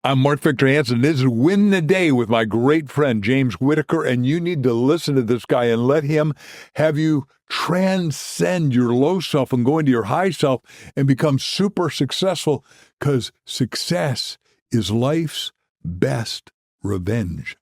I'm Mark Victor Hansen. This is Win the Day with my great friend, James Whittaker, and you need to listen to this guy and let him have you transcend your low self and go into your high self and become super successful, because success is life's best revenge.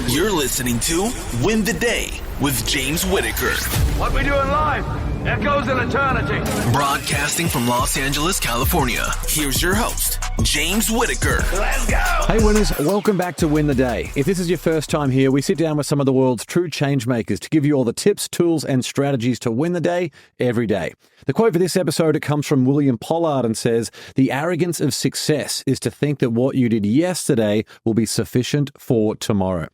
You're listening to Win the Day with James Whittaker. What we do in life echoes in eternity. Broadcasting from Los Angeles, California. Here's your host, James Whittaker. Let's go! Hey winners, welcome back to Win the Day. If this is your first time here, we sit down with some of the world's true change makers to give you all the tips, tools, and strategies to win the day every day. The quote for this episode, it comes from William Pollard and says, "The arrogance of success is to think that what you did yesterday will be sufficient for tomorrow."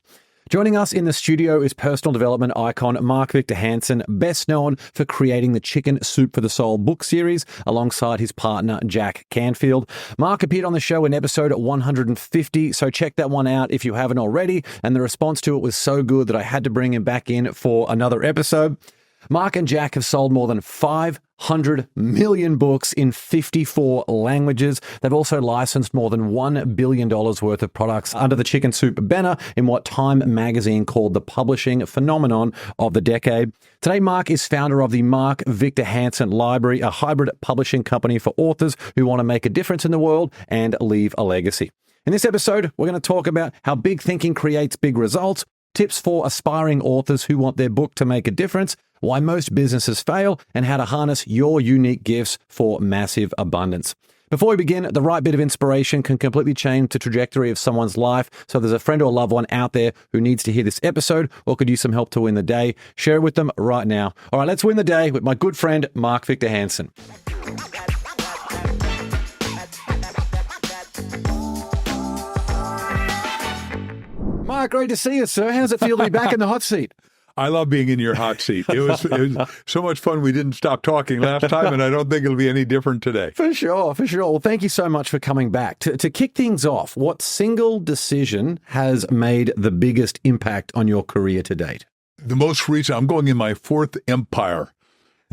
Joining us in the studio is personal development icon Mark Victor Hansen, best known for creating the Chicken Soup for the Soul book series alongside his partner Jack Canfield. Mark appeared on the show in episode 150, so check that one out if you haven't already, and the response to it was so good that I had to bring him back in for another episode. Mark and Jack have sold more than 500 million books in 54 languages. They've also licensed more than $1 billion worth of products under the Chicken Soup banner in what Time magazine called the publishing phenomenon of the decade. Today, Mark is founder of the Mark Victor Hansen Library, a hybrid publishing company for authors who want to make a difference in the world and leave a legacy. In this episode, we're going to talk about how big thinking creates big results, tips for aspiring authors who want their book to make a difference, why most businesses fail, and how to harness your unique gifts for massive abundance. Before we begin, the right bit of inspiration can completely change the trajectory of someone's life. So if there's a friend or loved one out there who needs to hear this episode or could use some help to win the day, share it with them right now. All right, let's win the day with my good friend, Mark Victor Hansen. Mark, great to see you, sir. How does it feel to be back in the hot seat? I love being in your hot seat. It was so much fun. We didn't stop talking last time, and I don't think it'll be any different today. For sure, for sure. Well, thank you so much for coming back. To kick things off, what single decision has made the biggest impact on your career to date? The most recent, I'm going in my fourth empire,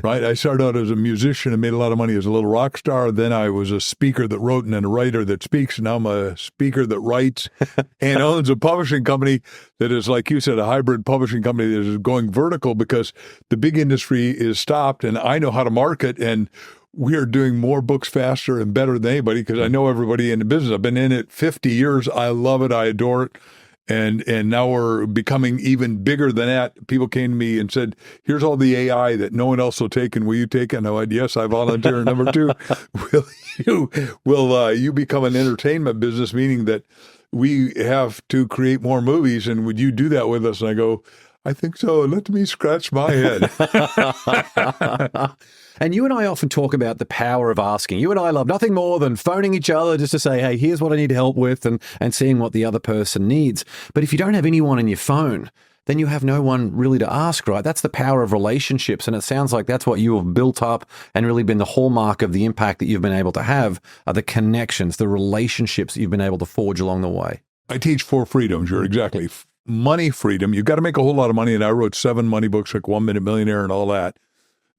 right? I started out as a musician and made a lot of money as a little rock star. Then I was a speaker that wrote and then a writer that speaks. Now I'm a speaker that writes and owns a publishing company that is, like you said, a hybrid publishing company that is going vertical because the big industry is stopped and I know how to market, and we are doing more books faster and better than anybody because I know everybody in the business. I've been in it 50 years. I love it. I adore it. And now we're becoming even bigger than that. People came to me and said, "Here's all the AI that no one else will take, and will you take it?" And I went, "Yes, I volunteer." Number two, will you become an entertainment business, meaning that we have to create more movies, and would you do that with us? And I go, "I think so. Let me scratch my head." And you and I often talk about the power of asking. You and I love nothing more than phoning each other just to say, hey, here's what I need help with, and seeing what the other person needs. But if you don't have anyone in your phone, then you have no one really to ask, right? That's the power of relationships. And it sounds like that's what you have built up and really been the hallmark of the impact that you've been able to have, are the connections, the relationships that you've been able to forge along the way. I teach 4 freedoms. You're exactly. Money freedom. You've got to make a whole lot of money. And I wrote 7 money books like 1 Minute Millionaire and all that.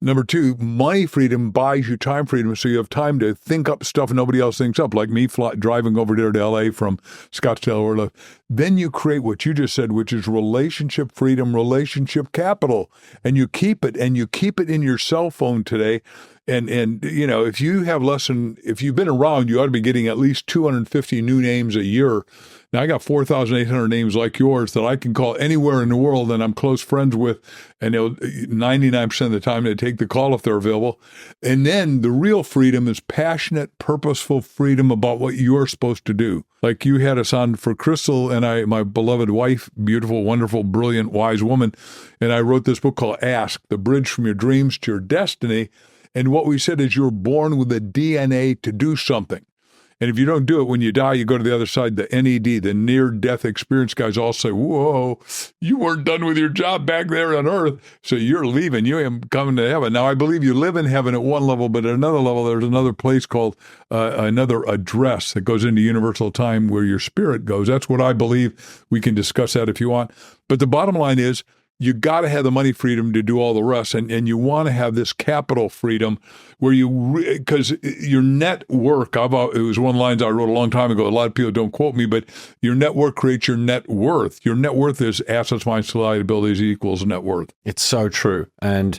Number 2, money freedom buys you time freedom, so you have time to think up stuff nobody else thinks up, like me driving over there to L.A. from Scottsdale or left. Then you create what you just said, which is relationship freedom, relationship capital, and you keep it in your cell phone today. And you know, if you've been around, you ought to be getting at least 250 new names a year. Now, I got 4,800 names like yours that I can call anywhere in the world and I'm close friends with, and 99% of the time they take the call if they're available. And then the real freedom is passionate, purposeful freedom about what you're supposed to do. Like you had us on for Crystal and my beloved wife, beautiful, wonderful, brilliant, wise woman, and I wrote this book called Ask, The Bridge from Your Dreams to Your Destiny. And what we said is you're born with the DNA to do something. And if you don't do it, when you die, you go to the other side, the NED, the near-death experience guys all say, whoa, you weren't done with your job back there on earth, so you're leaving. You ain't coming to heaven. Now, I believe you live in heaven at one level, but at another level, there's another place called another address that goes into universal time where your spirit goes. That's what I believe. We can discuss that if you want. But the bottom line is, you got to have the money freedom to do all the rest. And you want to have this capital freedom where because your net worth, it was one of the lines I wrote a long time ago. A lot of people don't quote me, but your net worth creates your net worth. Your net worth is assets minus liabilities equals net worth. It's so true. And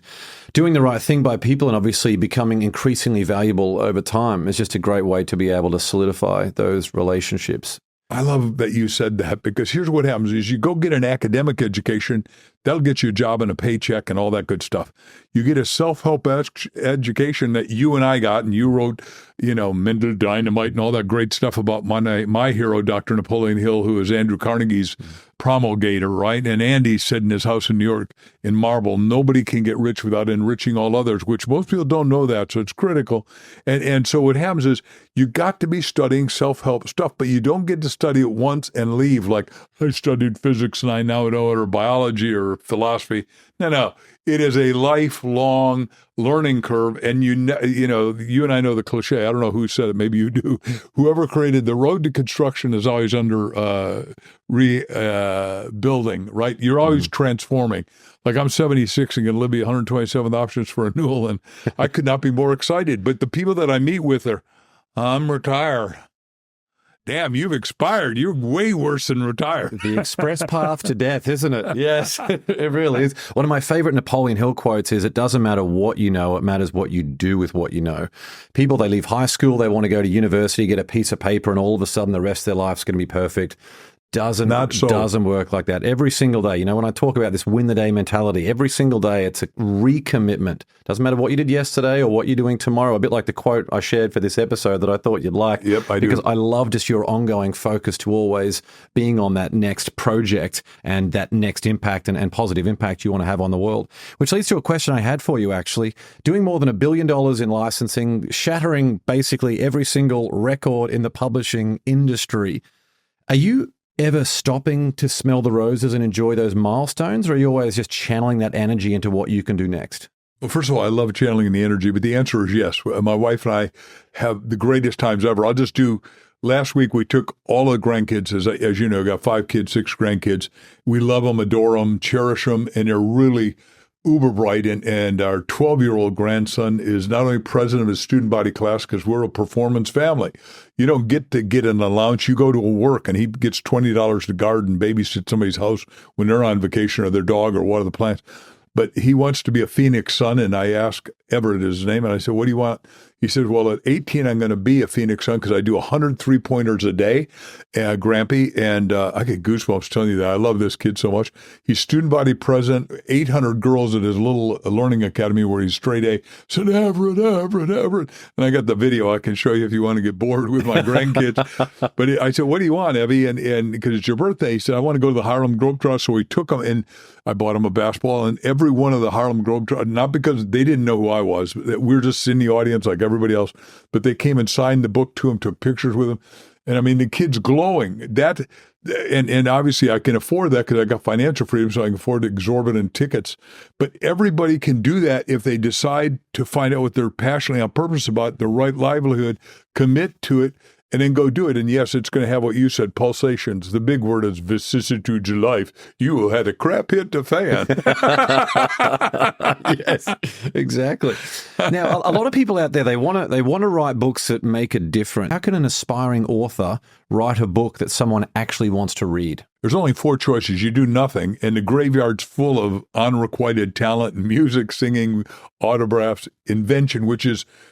doing the right thing by people and obviously becoming increasingly valuable over time is just a great way to be able to solidify those relationships. I love that you said that, because here's what happens is you go get an academic education, that'll get you a job and a paycheck and all that good stuff. You get a self-help education that you and I got, and you wrote, Mendel Dynamite and all that great stuff about my hero, Dr. Napoleon Hill, who is Andrew Carnegie's promulgator, right? And Andy said in his house in New York in marble, nobody can get rich without enriching all others, which most people don't know that, so it's critical. And so what happens is you got to be studying self-help stuff, but you don't get to study it once and leave like, I studied physics and I now know it, or biology or philosophy. No. It is a lifelong learning curve. And you and I know the cliche. I don't know who said it. Maybe you do. Whoever created the road to construction is always under rebuilding, right? You're always transforming. Like I'm 76 and going to live 127 options for renewal. And I could not be more excited. But the people that I meet with are, I'm retired. Damn, you've expired. You're way worse than retired. The express path to death, isn't it? Yes, it really is. One of my favorite Napoleon Hill quotes is, it doesn't matter what you know, it matters what you do with what you know. People, they leave high school, they want to go to university, get a piece of paper, and all of a sudden the rest of their life's going to be perfect. Doesn't work like that. Every single day, when I talk about this win the day mentality, every single day it's a recommitment. Doesn't matter what you did yesterday or what you're doing tomorrow. A bit like the quote I shared for this episode that I thought you'd like. Yep, I do. Because I love just your ongoing focus to always being on that next project and that next impact and positive impact you want to have on the world. Which leads to a question I had for you, actually. Doing more than $1 billion in licensing, shattering basically every single record in the publishing industry. Are you ever stopping to smell the roses and enjoy those milestones, or are you always just channeling that energy into what you can do next? Well, first of all, I love channeling the energy, but the answer is yes. My wife and I have the greatest times ever. Last week we took all the grandkids, as you know, got 5 kids, 6 grandkids. We love them, adore them, cherish them, and they're really uber bright. And our 12-year-old grandson is not only president of his student body class, because we're a performance family. You don't get to get an allowance. You go to work and he gets $20 to guard and babysit somebody's house when they're on vacation, or their dog, or one of the plants. But he wants to be a Phoenix Sun. And I asked Everett his name, and I said, what do you want? He said, well, at 18, I'm going to be a Phoenix Sun because I do 100 3-pointers a day, Grampy. And I get goosebumps telling you that. I love this kid so much. He's student body president, 800 girls at his little learning academy where he's straight A. Said, Everett. And I got the video I can show you if you want to get bored with my grandkids. But I said, what do you want, Evie? And because it's your birthday, he said, I want to go to the Harlem Globetrotters. So we took him, and I bought him a basketball. And every one of the Harlem Globetrotters, not because they didn't know who I was, we were just in the audience like everybody else, but they came and signed the book to him, took pictures with him. And I mean, the kid's glowing. That, and obviously I can afford that because I got financial freedom, so I can afford exorbitant tickets. But everybody can do that if they decide to find out what they're passionately on purpose about, the right livelihood, commit to it, and then go do it. And yes, it's going to have what you said, pulsations. The big word is vicissitudes of life. You had a crap hit the fan. Yes, exactly. Now, a lot of people out there, they want to write books that make a difference. How can an aspiring author write a book that someone actually wants to read? There's only 4 choices. You do nothing, and the graveyard's full of unrequited talent and music, singing, autographs, invention,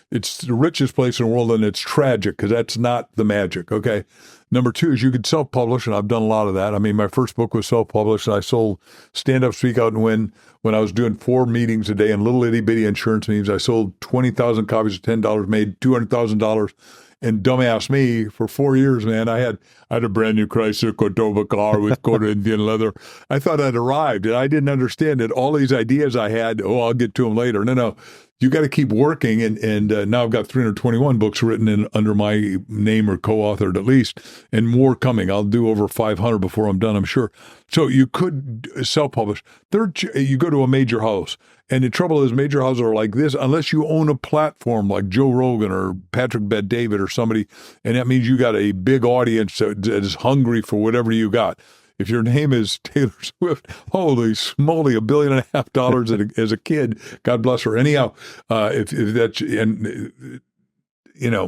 it's the richest place in the world, and it's tragic because that's not the magic, okay? Number 2 is you could self-publish, and I've done a lot of that. I mean, my first book was self-published, and I sold Stand Up, Speak Out, and Win when I was doing 4 meetings a day in little itty-bitty insurance meetings. I sold 20,000 copies for $10, made $200,000. And dumbass me, for 4 years, man, I had a brand new Chrysler Cordoba car with coated Indian leather. I thought I'd arrived, and I didn't understand that all these ideas I had, I'll get to them later. No. You got to keep working, and now I've got 321 books written under my name or co-authored at least, and more coming. I'll do over 500 before I'm done, I'm sure. So you could self-publish. Third, you go to a major house, and the trouble is major houses are like this, unless you own a platform like Joe Rogan or Patrick Bet-David or somebody, and that means you got a big audience that is hungry for whatever you got. If your name is Taylor Swift, holy smoly, $1.5 billion as a kid. God bless her. Anyhow, if that's, and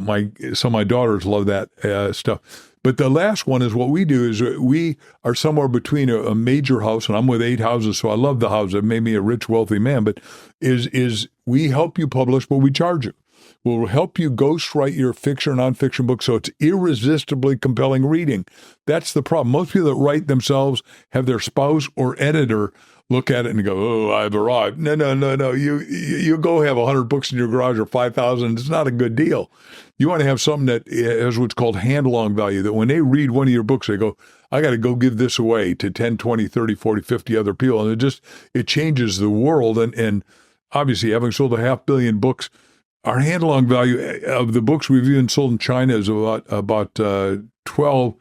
my daughters love that stuff. But the last one is what we do is we are somewhere between a major house, and I'm with 8 houses, so I love the house. It made me a rich, wealthy man. But is we help you publish, but we charge you. We'll help you ghostwrite your fiction or nonfiction book so it's irresistibly compelling reading. That's the problem. Most people that write themselves have their spouse or editor look at it and go, "Oh, I've arrived." No. You go have 100 books in your garage or 5,000. It's not a good deal. You want to have something that has what's called hand-along value, that when they read one of your books, they go, "I got to go give this away to 10, 20, 30, 40, 50 other people." And it changes the world. And obviously, having sold 500 million books, our hand-along value of the books we've even sold in China is about 12.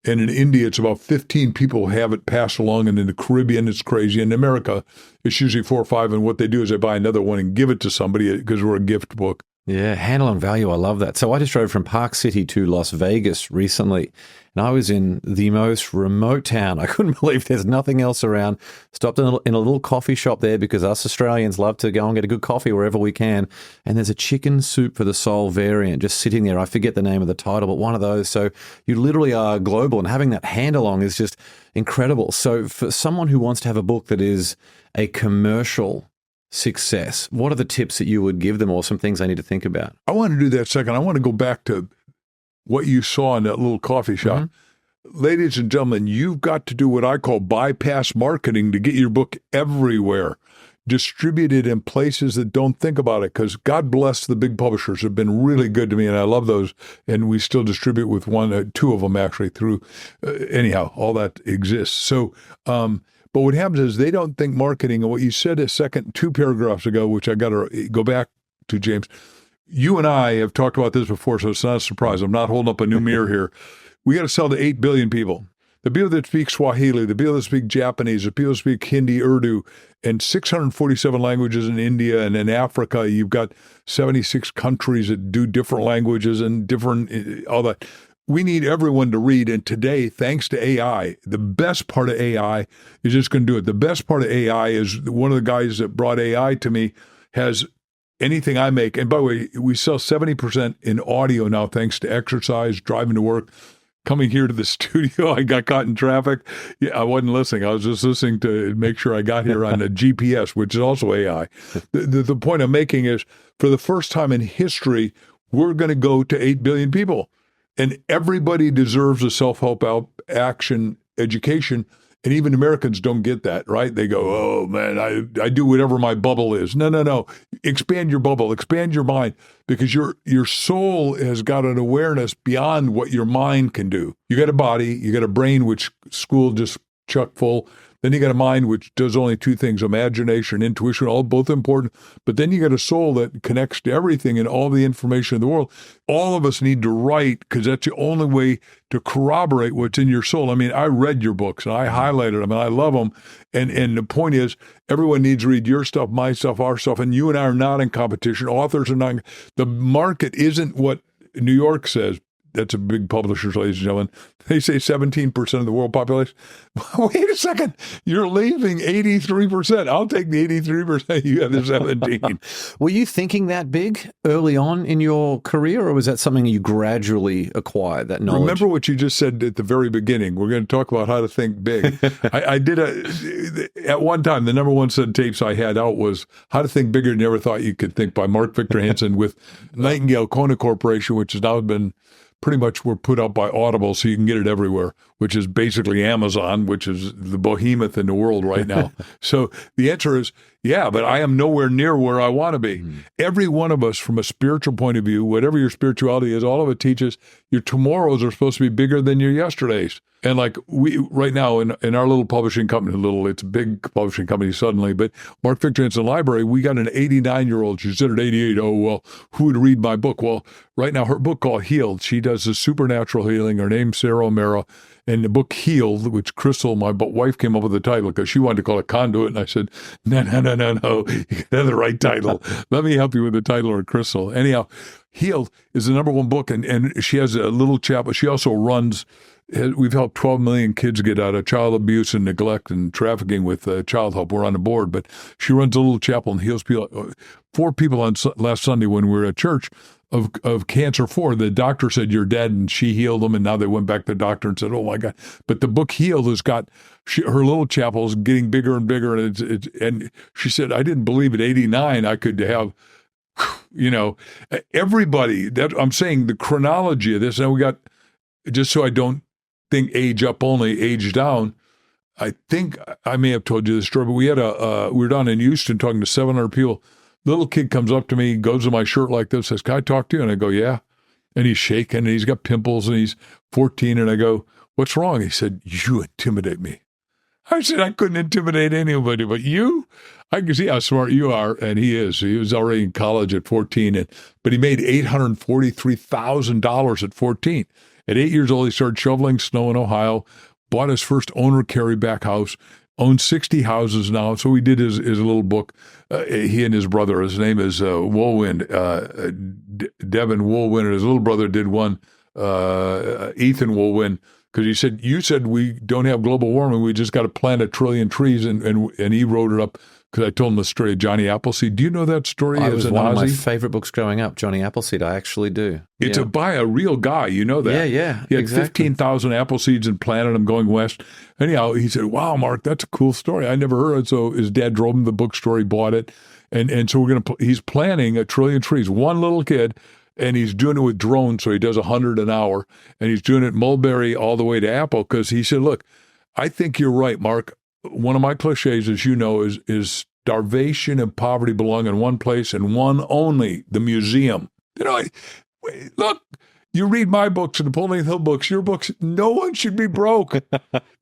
And in India, it's about 15 people have it passed along. And in the Caribbean, it's crazy. In America, it's usually 4 or 5. And what they do is they buy another one and give it to somebody because we're a gift book. Yeah, handle-on value. I love that. So I just drove from Park City to Las Vegas recently, and I was in the most remote town. I couldn't believe there's nothing else around. Stopped in a little coffee shop there because us Australians love to go and get a good coffee wherever we can. And there's a chicken soup for the soul variant just sitting there. I forget the name of the title, but one of those. So you literally are global, and having that hand-along is just incredible. So for someone who wants to have a book that is a commercial success, what are the tips that you would give them, or some things they need to think about? I want to do that second. I want to go back to what you saw in that little coffee shop. Mm-hmm. Ladies and gentlemen, you've got to do what I call bypass marketing to get your book everywhere, distributed in places that don't think about it, because God bless the big publishers have been really good to me, and I love those, and we still distribute with two of them actually through, anyhow, all that exists. So, but what happens is they don't think marketing, and what you said 2 paragraphs ago, which I got to go back to, James, you and I have talked about this before, so it's not a surprise. I'm not holding up a new mirror here. We got to sell to 8 billion people. The people that speak Swahili, the people that speak Japanese, the people that speak Hindi, Urdu, and 647 languages in India, and in Africa, you've got 76 countries that do different languages and different, all that. We need everyone to read, and today, thanks to AI, the best part of AI is just going to do it. The best part of AI is one of the guys that brought AI to me has anything I make. And by the way, we sell 70% in audio now, thanks to exercise, driving to work, coming here to the studio. I got caught in traffic. Yeah, I wasn't listening. I was just listening to make sure I got here on the GPS, which is also AI. The point I'm making is, for the first time in history, we're going to go to 8 billion people. And everybody deserves a self-help action education. And even Americans don't get that, right? They go, "Oh, man, I do whatever my bubble is." No. Expand your bubble. Expand your mind, because your soul has got an awareness beyond what your mind can do. You got a body. You got a brain, which school just chuck full. Then you got a mind which does only 2 things, imagination, intuition, all both important. But then you got a soul that connects to everything and all the information in the world. All of us need to write, because that's the only way to corroborate what's in your soul. I mean, I read your books and I highlighted them and I love them. And the point is, everyone needs to read your stuff, my stuff, our stuff. And you and I are not in competition. Authors are not. The market isn't what New York says. That's a big publisher, ladies and gentlemen. They say 17% of the world population. Wait a second. You're leaving 83%. I'll take the 83%. You have the 17. Were you thinking that big early on in your career, or was that something you gradually acquired, that knowledge? Remember what you just said at the very beginning. We're going to talk about how to think big. I did at one time, the number 1 set of tapes I had out was How to Think Bigger Than You Ever Thought You Could Think by Mark Victor Hansen with Nightingale Kona Corporation, which has now been pretty much were put out by Audible, so you can get it everywhere, which is basically Amazon, which is the behemoth in the world right now. So the answer is, yeah, but I am nowhere near where I want to be. Every one of us, from a spiritual point of view, whatever your spirituality is, all of it teaches your tomorrows are supposed to be bigger than your yesterdays. And like we right now in our little publishing company, it's a big publishing company suddenly, but Mark Victor Hansen Library, we got an 89-year-old. She's at 88. Oh, well, who would read my book? Well, right now, her book called Healed, she does the supernatural healing. Her name's Sarah O'Mara. And the book Healed, which Crystal, my wife, came up with the title because she wanted to call it Conduit. And I said, no. You got the right title. Let me help you with the title, or Crystal. Anyhow, Healed is the number 1 book. And she has a little chapel. She also runs we've helped 12 million kids get out of child abuse and neglect and trafficking with Child Help. We're on the board, but she runs a little chapel and heals people. 4 people on last Sunday when we were at church of cancer. 4. The doctor said, you're dead, and she healed them, and now they went back to the doctor and said, oh my God. But the book Healed has got, her little chapel is getting bigger and bigger, and she said, I didn't believe at 89 I could have, everybody. That I'm saying the chronology of this, and we got, just so I don't think age up only, age down, I think I may have told you this story, but we were down in Houston talking to 700 people. Little kid comes up to me, goes to my shirt like this, says, can I talk to you? And I go, yeah. And he's shaking, and he's got pimples, and he's 14. And I go, what's wrong? He said, you intimidate me. I said, I couldn't intimidate anybody, but you? I can see how smart you are. And he is. He was already in college at 14, but he made $843,000 at 14. At 8 years old, he started shoveling snow in Ohio, bought his first owner carry-back house, owns 60 houses now. So he did his little book. He and his brother, his name is Woolwind, Devin Woolwind, and his little brother did one, Ethan Woolwind, because he said, you said we don't have global warming, we just got to plant 1 trillion trees, and he wrote it up. Because I told him the story of Johnny Appleseed. Do you know that story? It was one of my favorite books growing up, Johnny Appleseed. I actually do. It's by a real guy. You know that? Yeah. He had 15,000 apple seeds and planted them going west. Anyhow, he said, wow, Mark, that's a cool story. I never heard it. So his dad drove him to the bookstore. He bought it. And so he's planting 1 trillion trees. One little kid, and he's doing it with drones. So he does 100 an hour. And he's doing it mulberry all the way to apple, because he said, look, I think you're right, Mark. One of my cliches, as you know, is starvation and poverty belong in one place and one only, the museum. Look, you read my books and Napoleon Hill books, your books, no one should be broke.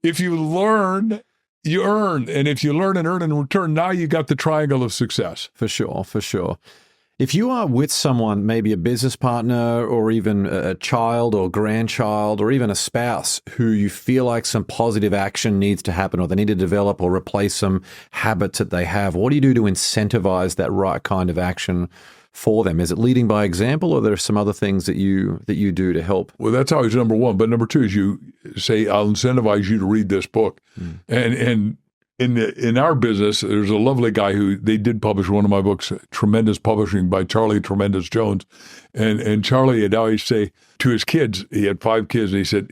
If you learn, you earn. And if you learn and earn in return, now you got the triangle of success. For sure. If you are with someone, maybe a business partner or even a child or grandchild or even a spouse who you feel like some positive action needs to happen, or they need to develop or replace some habits that they have, what do you do to incentivize that right kind of action for them? Is it leading by example, or there are some other things that you do to help? Well, that's always number one. But number two is you say, I'll incentivize you to read this book. And in our business, there's a lovely guy who they did publish one of my books, Tremendous Publishing by Charlie Tremendous Jones. And Charlie would always say to his kids, he had 5 kids, and he said,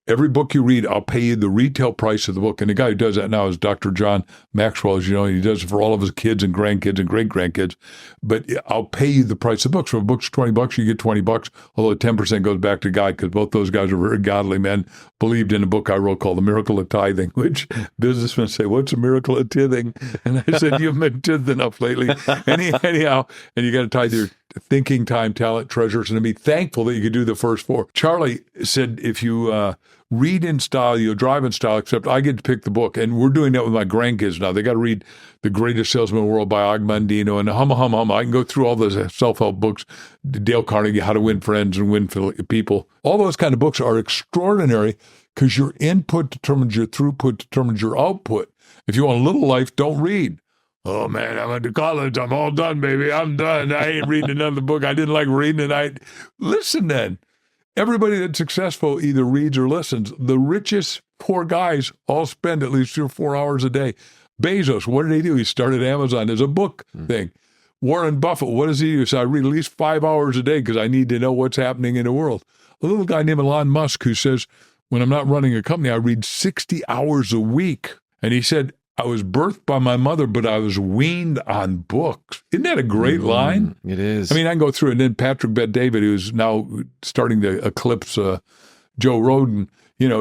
every book you read, I'll pay you the retail price of the book. And the guy who does that now is Dr. John Maxwell, as you know, and he does it for all of his kids and grandkids and great-grandkids. But I'll pay you the price of the books. So if a book's $20, you get $20, although 10% goes back to God, because both those guys are very godly men, believed in a book I wrote called The Miracle of Tithing, which businessmen say, what's a miracle of tithing? And I said, you've been tithed enough lately. Anyhow, and you got to tithe your thinking, time, talent, treasures, and to be thankful that you could do the first 4. Charlie said, if you read in style, you'll drive in style, except I get to pick the book. And we're doing that with my grandkids now. They got to read The Greatest Salesman in the World by Og Mandino and hum. I can go through all those self-help books, Dale Carnegie, How to Win Friends and Win People. All those kind of books are extraordinary, because your input determines your throughput, determines your output. If you want a little life, don't read. Oh, man, I went to college. I'm all done, baby. I'm done. I ain't reading another book. I didn't like reading it. Listen then. Everybody that's successful either reads or listens. The richest poor guys all spend at least 2 or 4 hours a day. Bezos, what did he do? He started Amazon as a book thing. Warren Buffett, what does he do? So I read at least 5 hours a day because I need to know what's happening in the world. A little guy named Elon Musk who says, when I'm not running a company, I read 60 hours a week. And he said, I was birthed by my mother, but I was weaned on books. Isn't that a great line? It is. I mean, I can go through it. And then Patrick Bet-David, who's now starting to eclipse Joe Rogan,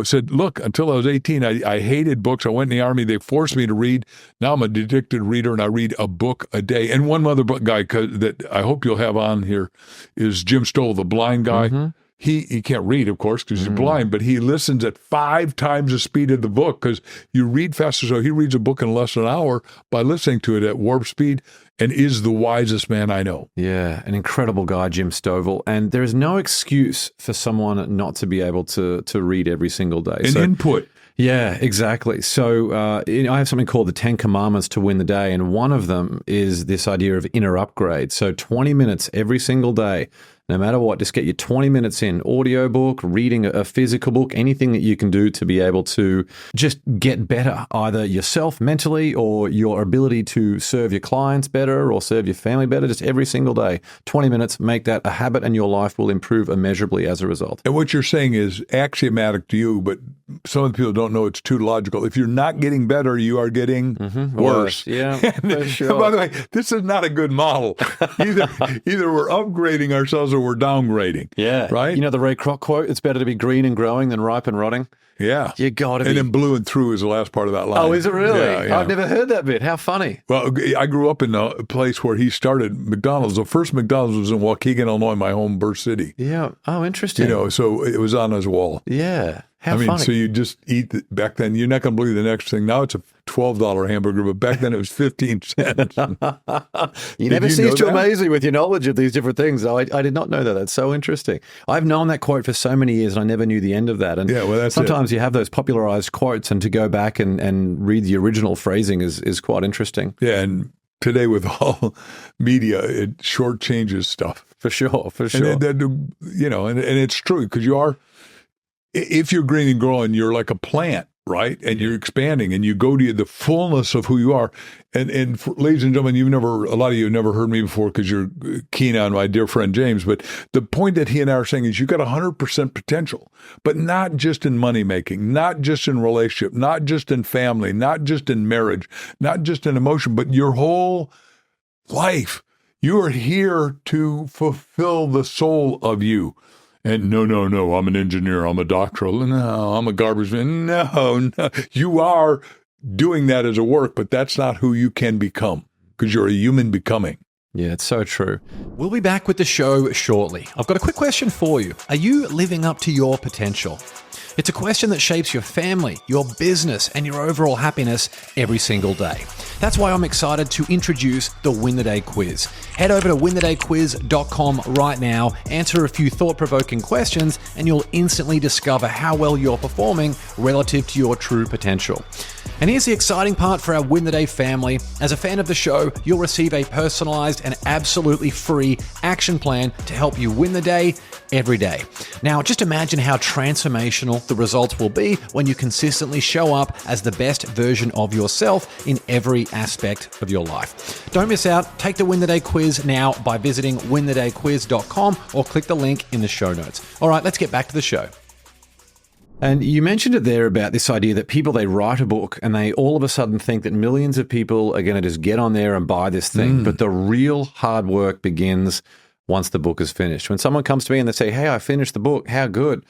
said, look, until I was 18, I hated books. I went in the Army. They forced me to read. Now I'm a addicted reader, and I read a book a day. And one other guy that I hope you'll have on here is Jim Stoll, the blind guy. He can't read, of course, because he's blind, but he listens at 5 times the speed of the book, because you read faster. So he reads a book in less than an hour by listening to it at warp speed, and is the wisest man I know. Yeah, an incredible guy, Jim Stovall. And there is no excuse for someone not to be able to read every single day. Input. Yeah, exactly. So I have something called the 10 Commandments to Win the Day, and one of them is this idea of inner upgrade. So 20 minutes every single day. No matter what, just get your 20 minutes in. Audiobook, reading a physical book, anything that you can do to be able to just get better, either yourself mentally or your ability to serve your clients better or serve your family better, just every single day. 20 minutes, make that a habit, and your life will improve immeasurably as a result. And what you're saying is axiomatic to you, but some of the people don't know it's too logical. If you're not getting better, you are getting worse. Yeah, for sure. By the way, this is not a good model. Either we're upgrading ourselves or we're downgrading. Yeah. Right? You know the Ray Kroc quote, it's better to be green and growing than ripe and rotting? Yeah. You got to be. And then blue and through is the last part of that line. Oh, is it really? Yeah. I've never heard that bit. How funny. Well, I grew up in a place where he started McDonald's. The first McDonald's was in Waukegan, Illinois, my home birth city. Yeah. Oh, interesting. So it was on his wall. Yeah. How funny. So you just eat back then. You're not going to believe the next thing. Now it's a $12 hamburger, but back then it was 15 cents. You never cease to amaze me with your knowledge of these different things. I did not know that. That's so interesting. I've known that quote for so many years, and I never knew the end of that. And sometimes you have those popularized quotes, and to go back and read the original phrasing is quite interesting. Yeah, and today with all media, it shortchanges stuff. For sure. And it's true, because you are, if you're green and growing, you're like a plant, right? And you're expanding, and you go to the fullness of who you are. And for, ladies and gentlemen, a lot of you have never heard me before because you're keen on my dear friend James. But the point that he and I are saying is you got 100% potential, but not just in money making, not just in relationship, not just in family, not just in marriage, not just in emotion, but your whole life. You are here to fulfill the soul of you. And no, I'm an engineer, I'm a doctor, no, I'm a garbage man. No, you are doing that as a work, but that's not who you can become, because you're a human becoming. Yeah, it's so true. We'll be back with the show shortly. I've got a quick question for you. Are you living up to your potential? It's a question that shapes your family, your business, and your overall happiness every single day. That's why I'm excited to introduce the Win the Day quiz. Head over to winthedayquiz.com right now, answer a few thought-provoking questions, and you'll instantly discover how well you're performing relative to your true potential. And here's the exciting part for our Win the Day family. As a fan of the show, you'll receive a personalized and absolutely free action plan to help you win the day every day. Now, just imagine how transformational the results will be when you consistently show up as the best version of yourself in every aspect of your life. Don't miss out. Take the Win the Day quiz now by visiting winthedayquiz.com or click the link in the show notes. All right, let's get back to the show. And you mentioned it there about this idea that people, they write a book and they all of a sudden think that millions of people are going to just get on there and buy this thing. But the real hard work begins once the book is finished. When someone comes to me and they say, hey, I finished the book, how good?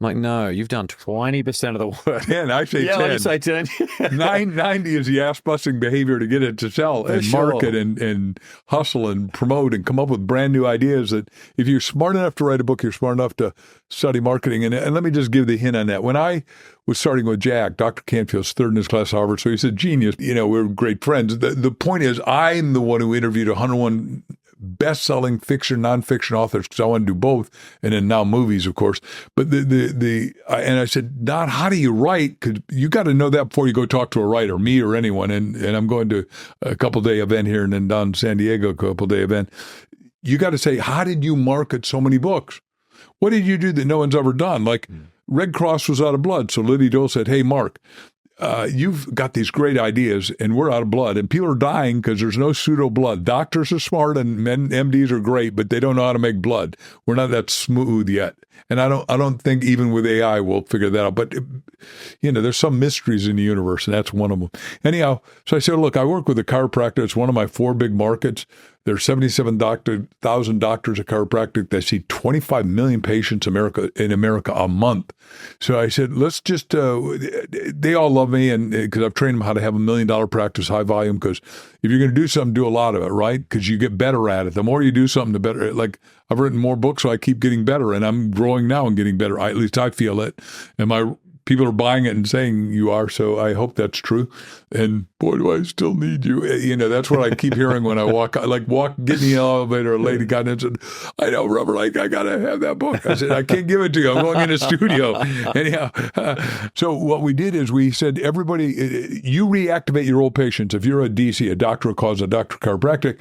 I'm like, no, you've done 20% of the work. 10, I say 10. I say 10. 90 is the ass-busting behavior to get it to sell and market and hustle and promote and come up with brand new ideas that if you're smart enough to write a book, you're smart enough to study marketing. And let me just give the hint on that. When I was starting with Jack, Dr. Canfield's third in his class at Harvard, so he's a genius. We're great friends. The point is, I'm the one who interviewed 101 best-selling fiction, nonfiction authors, because I want to do both, and then now movies, of course. But and I said, Don, how do you write? Because you got to know that before you go talk to a writer, me or anyone. And I'm going to a couple-day event here, and then down in San Diego, a couple-day event. You got to say, how did you market so many books? What did you do that no one's ever done? Like Red Cross was out of blood, so Liddy Dole said, hey, Mark, you've got these great ideas and we're out of blood and people are dying because there's no pseudo blood. Doctors are smart and MDs are great, but they don't know how to make blood. We're not that smooth yet. And I don't think even with AI we'll figure that out. But, there's some mysteries in the universe, and that's one of them. Anyhow, so I said, look, I work with a chiropractor. It's one of my 4 big markets. There's 77,000 doctors of chiropractic that see 25 million patients in America a month. So I said, let's just, they all love me, and because I've trained them how to have $1 million practice, high volume, because if you're going to do something, do a lot of it, right? Because you get better at it. The more you do something, the better. Like I've written more books, so I keep getting better, and I'm growing now and getting better. At least I feel it. And my people are buying it and saying you are, so I hope that's true. And boy, do I still need you. That's what I keep hearing when I get in the elevator, a lady got in and said, I know, Reverend Ike, I got to have that book. I said, I can't give it to you. I'm going in the studio. Anyhow, so what we did is we said, everybody, you reactivate your old patients. If you're a DC, a doctor of cause, a doctor of chiropractic,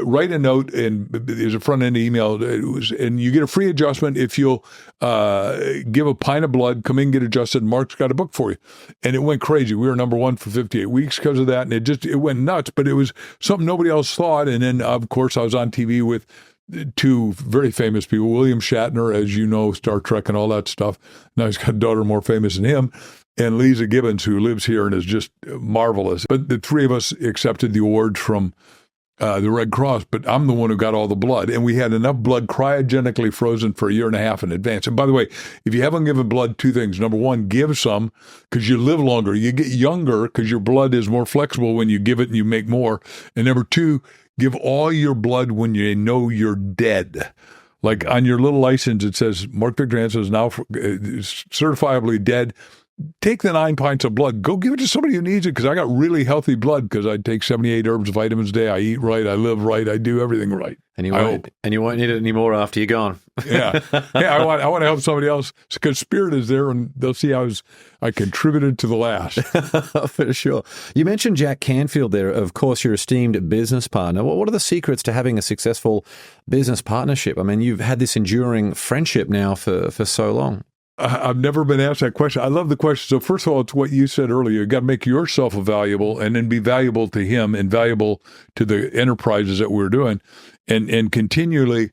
write a note, and there's a front end email, and you get a free adjustment if you'll give a pint of blood, come in, get adjusted. Mark's got a book for you. And it went crazy. We were number one for 58 weeks because of that. And it went nuts, but it was something nobody else thought. And then, of course, I was on TV with two very famous people, William Shatner, as you know, Star Trek and all that stuff. Now he's got a daughter more famous than him. And Lisa Gibbons, who lives here and is just marvelous. But the three of us accepted the awards from the Red Cross, but I'm the one who got all the blood. And we had enough blood cryogenically frozen for a year and a half in advance. And by the way, if you haven't given blood, two things. Number one, give some because you live longer. You get younger because your blood is more flexible when you give it and you make more. And number two, give all your blood when you know you're dead. Like on your little license, it says Mark Victor Hansen is now certifiably dead. Take the 9 pints of blood. Go give it to somebody who needs it, because I got really healthy blood because I take 78 herbs, vitamins a day. I eat right. I live right. I do everything right. And you won't need it anymore after you're gone. Yeah. I want to help somebody else because spirit is there, and they'll see I contributed to the last. For sure. You mentioned Jack Canfield there, of course, your esteemed business partner. What are the secrets to having a successful business partnership? I mean, you've had this enduring friendship now for so long. I've never been asked that question. I love the question. So first of all, it's what you said earlier. You got to make yourself valuable and then be valuable to him and valuable to the enterprises that we're doing, and continually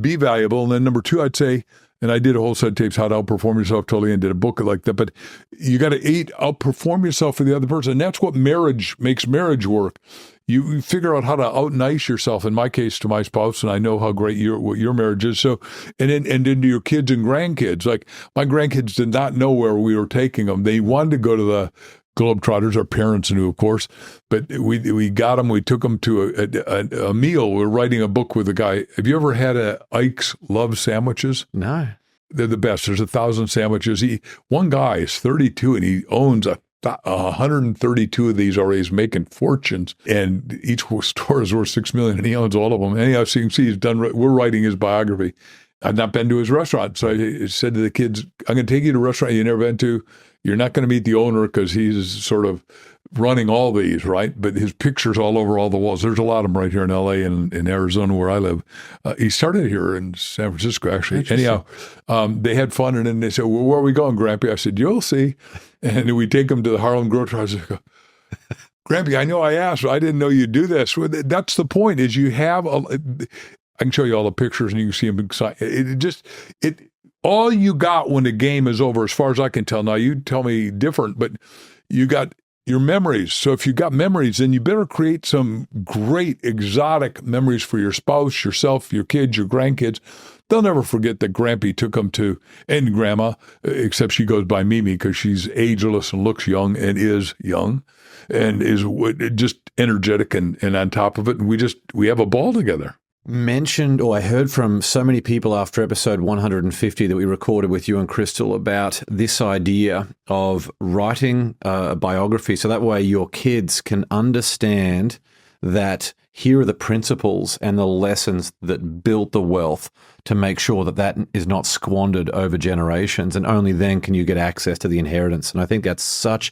be valuable. And then number two, I'd say, and I did a whole set of tapes, how to outperform yourself totally, and did a book like that. But you got to outperform yourself for the other person. And that's what makes marriage work. You figure out how to out-nice yourself, in my case, to my spouse, and I know how great what your marriage is. So, and then to your kids and grandkids. Like, my grandkids did not know where we were taking them. They wanted to go to the Globetrotters. Our parents knew, of course, but we got them. We took them to a meal. We're writing a book with a guy. Have you ever had Ike's Love Sandwiches? No. They're the best. There's 1,000 sandwiches. One guy is 32 and he owns 132 of these already. He's making fortunes, and each store is worth $6 million, and he owns all of them. Anyhow, so you can see we're writing his biography. I've not been to his restaurant, so I said to the kids, I'm going to take you to a restaurant you've never been to. You're not going to meet the owner because he's sort of running all these, right? But his picture's all over all the walls. There's a lot of them right here in L.A. and in Arizona where I live. He started here in San Francisco, actually. Anyhow, they had fun, and then they said, well, where are we going, Grampy? I said, you'll see. And we take them to the Harlem Globetrotters. I go, Grampy, I know I asked, but I didn't know you'd do this. Well, that's the point, is you have I can show you all the pictures, and you can see them. All you got when the game is over, as far as I can tell. Now, you tell me different, but you got your memories. So if you got memories, then you better create some great exotic memories for your spouse, yourself, your kids, your grandkids. They'll never forget that Grampy took them to, and Grandma, except she goes by Mimi because she's ageless and looks young and is young and is just energetic and on top of it. And we have a ball together. I heard from so many people after episode 150 that we recorded with you and Crystal about this idea of writing a biography, so that way your kids can understand that here are the principles and the lessons that built the wealth to make sure that is not squandered over generations, and only then can you get access to the inheritance. And I think that's such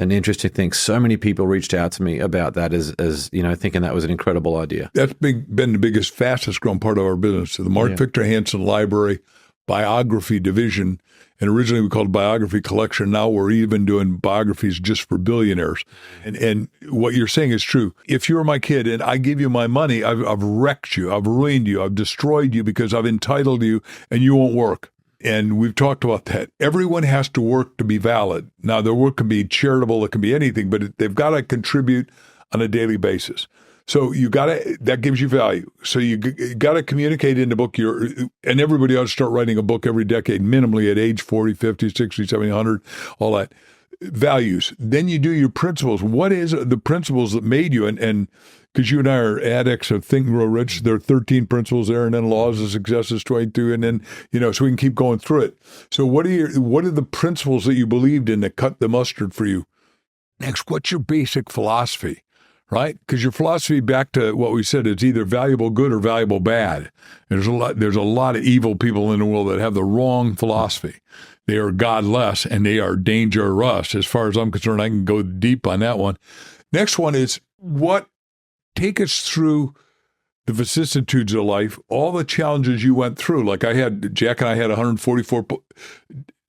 an interesting thing. So many people reached out to me about that as thinking that was an incredible idea. That's been the biggest, fastest growing part of our business. So the Mark Victor Hansen Library biography division, and originally we called it Biography Collection. Now we're even doing biographies just for billionaires. And what you're saying is true. If you're my kid and I give you my money, I've wrecked you, I've ruined you, I've destroyed you because I've entitled you, and you won't work. And we've talked about that. Everyone has to work to be valid. Now, their work can be charitable, it can be anything, but they've got to contribute on a daily basis. So that gives you value. So you got to communicate in the book. And everybody ought to start writing a book every decade, minimally at age 40, 50, 60, 70, 100, all that. Values. Then you do your principles. What is the principles that made you? And because you and I are addicts of Think and Grow Rich. There are 13 principles there, and then Laws of Success is 22, and then, so we can keep going through it. So what are the principles that you believed in that cut the mustard for you? Next, what's your basic philosophy, right? Because your philosophy, back to what we said, is either valuable good or valuable bad. There's a lot of evil people in the world that have the wrong philosophy. They are godless, and they are dangerous. As far as I'm concerned, I can go deep on that one. Next one is take us through the vicissitudes of life, all the challenges you went through. Like Jack and I had 144.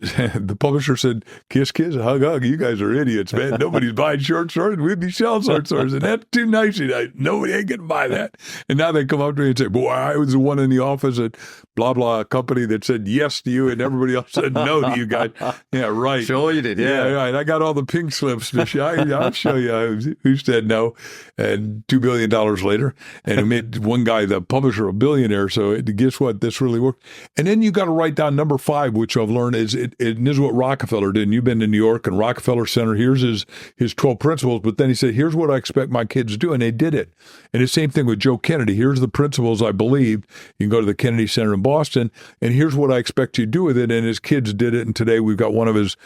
The publisher said, kiss, kiss, hug, hug. You guys are idiots, man. Nobody's buying short stories. We'd be selling short stories. And that's too nice. Nobody ain't going to buy that. And now they come up to me and say, boy, I was the one in the office at blah, blah, company that said yes to you, and everybody else said no to you guys. Yeah, right. Sure you did, yeah. Right. I got all the pink slips to show you. I'll show you who said no. And $2 billion later. And it made one guy, the publisher, a billionaire. So guess what? This really worked. And then you got to write down number 5, which I've learned is and this is what Rockefeller did. And you've been to New York and Rockefeller Center. Here's his 12 principles. But then he said, here's what I expect my kids to do. And they did it. And the same thing with Joe Kennedy. Here's the principles I believed. You can go to the Kennedy Center in Boston. And here's what I expect you to do with it. And his kids did it. And today we've got one of his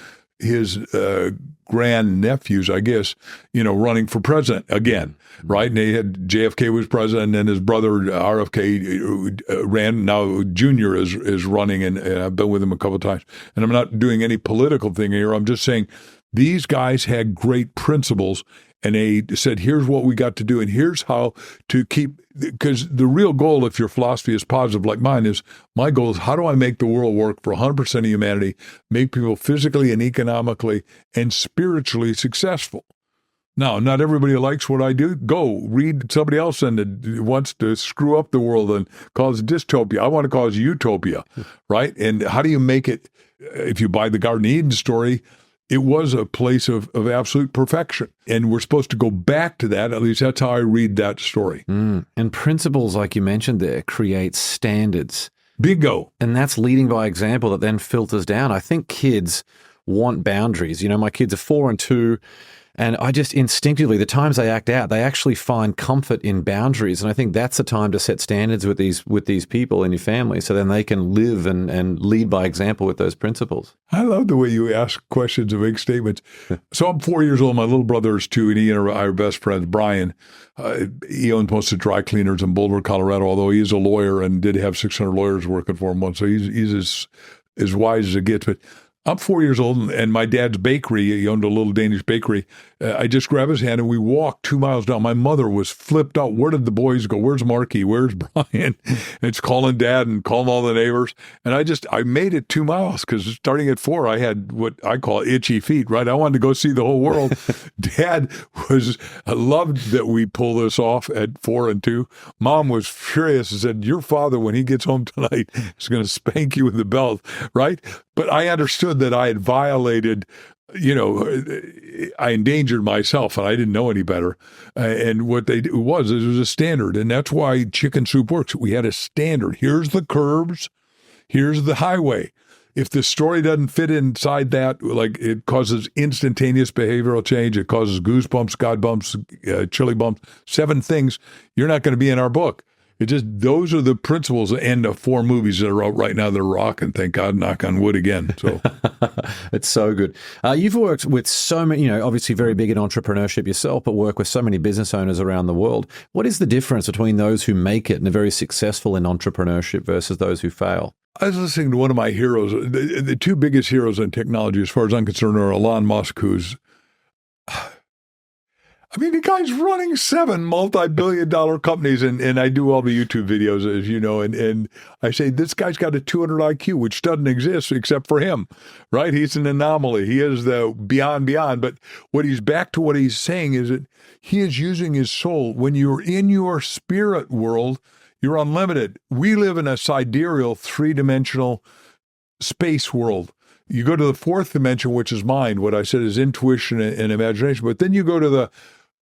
grandnephews, I guess, running for president again, right? And they had JFK was president, and then his brother RFK ran. Now Junior is running, and I've been with him a couple of times. And I'm not doing any political thing here. I'm just saying these guys had great principles, and they said, here's what we got to do, and here's how to keep, because the real goal, if your philosophy is positive like mine is, my goal is, how do I make the world work for 100% of humanity, make people physically and economically and spiritually successful? Now, not everybody likes what I do. Go read somebody else that wants to screw up the world and cause dystopia. I want to cause utopia, right? And how do you make it, if you buy the Garden of Eden story, it was a place of absolute perfection. And we're supposed to go back to that. At least that's how I read that story. And principles, like you mentioned there, create standards. Bingo. And that's leading by example that then filters down. I think kids want boundaries. My kids are 4 and 2. And I just instinctively, the times they act out, they actually find comfort in boundaries. And I think that's the time to set standards with these people in your family, so then they can live and lead by example with those principles. I love the way you ask questions and make statements. So I'm 4 years old. My little brother is 2, and he and I are best friends. Brian, he owns most of the dry cleaners in Boulder, Colorado, although he is a lawyer and did have 600 lawyers working for him once. So he's as wise as it gets. But I'm 4 years old, and my dad's bakery, he owned a little Danish bakery. I just grabbed his hand, and we walked 2 miles down. My mother was flipped out. Where did the boys go? Where's Marky? Where's Brian? It's calling Dad and calling all the neighbors. And I made it 2 miles, because starting at 4, I had what I call itchy feet, right? I wanted to go see the whole world. Dad loved that we pull this off at 4 and 2. Mom was furious and said, your father, when he gets home tonight, is going to spank you with the belt, right? But I understood that I had violated, I endangered myself, and I didn't know any better. And what it was a standard. And that's why Chicken Soup works. We had a standard. Here's the curbs. Here's the highway. If the story doesn't fit inside that, like, it causes instantaneous behavioral change, it causes goosebumps, God bumps, chilly bumps, 7 things, you're not going to be in our book. It just, those are the principles, and the 4 movies that are out right now that are rocking. Thank God, knock on wood again. So it's so good. You've worked with so many, obviously very big in entrepreneurship yourself, but work with so many business owners around the world. What is the difference between those who make it and are very successful in entrepreneurship versus those who fail? I was listening to one of my heroes. The 2 biggest heroes in technology, as far as I'm concerned, are Elon Musk, who's, the guy's running 7 multi-billion-dollar companies, and I do all the YouTube videos, as you know, and I say, this guy's got a 200 IQ, which doesn't exist except for him, right? He's an anomaly. He is the beyond. But what he's saying is that he is using his soul. When you're in your spirit world, you're unlimited. We live in a sidereal, 3-dimensional space world. You go to the 4th dimension, which is mind. What I said is intuition and imagination. But then you go to the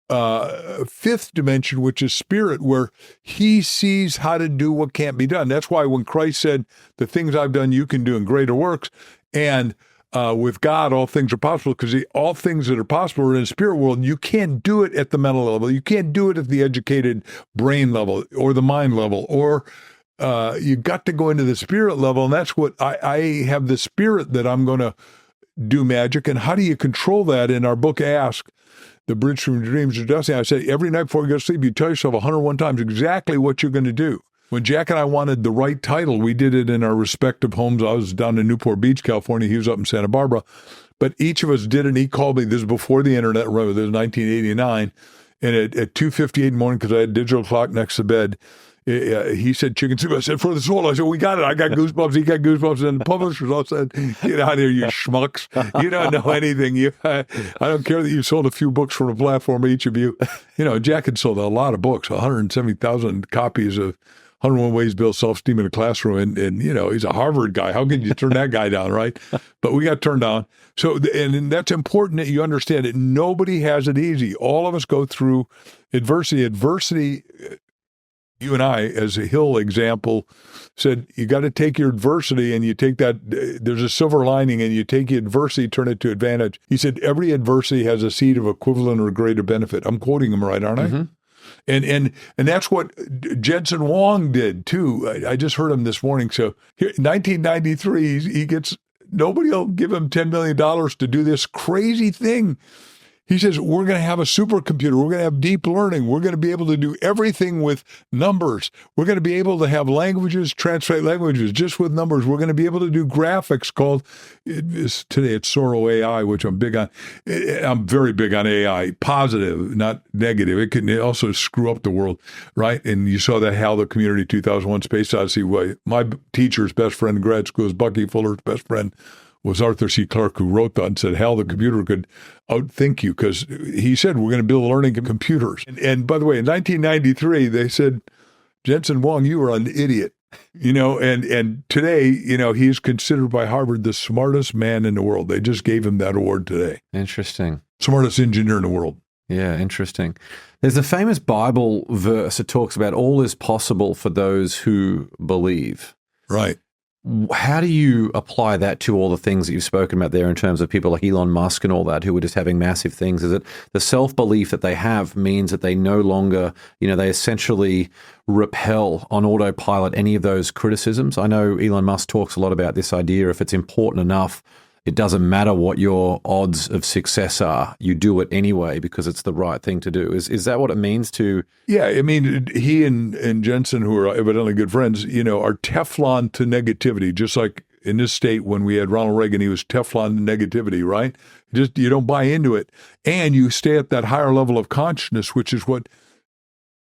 5th dimension, which is spirit, where he sees how to do what can't be done. That's why when Christ said, the things I've done, you can do in greater works. And with God, all things are possible, because all things that are possible are in the spirit world. You can't do it at the mental level. You can't do it at the educated brain level or the mind level, or you got to go into the spirit level. And that's what I have, the spirit that I'm going to do magic. And how do you control that? In our book, Ask, The Bridge from Dreams to Destiny, I say every night before you go to sleep, you tell yourself 101 times exactly what you're going to do. When Jack and I wanted the right title, we did it in our respective homes. I was down in Newport Beach, California. He was up in Santa Barbara. But each of us did it, and he called me. This was before the internet. Remember, this was 1989. And at 2:58 in the morning, because I had a digital clock next to bed, he said, chicken soup. I said, for the soul. I said, we got it. I got goosebumps. He got goosebumps. And the publishers all said, get out of here, you schmucks. You don't know anything. I don't care that you sold a few books from the platform, each of you. Jack had sold a lot of books, 170,000 copies of 101 Ways to Build Self-Esteem in a Classroom. And he's a Harvard guy. How could you turn that guy down, right? But we got turned down. So, and that's important that you understand it. Nobody has it easy. All of us go through adversity. Adversity, you and I, as a Hill example, said, you got to take your adversity and you take that, there's a silver lining, and you take your adversity, turn it to advantage. He said, every adversity has a seed of equivalent or greater benefit. I'm quoting him right, aren't I? Mm-hmm. And that's what Jensen Huang did too. I just heard him this morning. So here, 1993, he gets, nobody will give him $10 million to do this crazy thing. He says, we're going to have a supercomputer. We're going to have deep learning. We're going to be able to do everything with numbers. We're going to be able to have languages, translate languages just with numbers. We're going to be able to do graphics called, today it's Soro AI, which I'm big on. I'm very big on AI, positive, not negative. It can also screw up the world, right? And you saw that HAL, the Community 2001 Space Odyssey way. My teacher's best friend in grad school is Bucky Fuller's best friend was Arthur C. Clarke, who wrote that and said, HAL, the computer could outthink you, because he said, we're going to build learning computers. And by the way, in 1993, they said, Jensen Huang, you are an idiot. And today, he's considered by Harvard the smartest man in the world. They just gave him that award today. Interesting. Smartest engineer in the world. Yeah, interesting. There's a famous Bible verse that talks about all is possible for those who believe. Right. How do you apply that to all the things that you've spoken about there in terms of people like Elon Musk and all that, who are just having massive things? Is it the self-belief that they have means that they no longer, they essentially repel on autopilot any of those criticisms? I know Elon Musk talks a lot about this idea, if it's important enough, it doesn't matter what your odds of success are. You do it anyway because it's the right thing to do. Is that what it means to? Yeah, I mean, he and Jensen, who are evidently good friends, are Teflon to negativity. Just like in this state when we had Ronald Reagan, he was Teflon to negativity, right? Just you don't buy into it, and you stay at that higher level of consciousness, which is what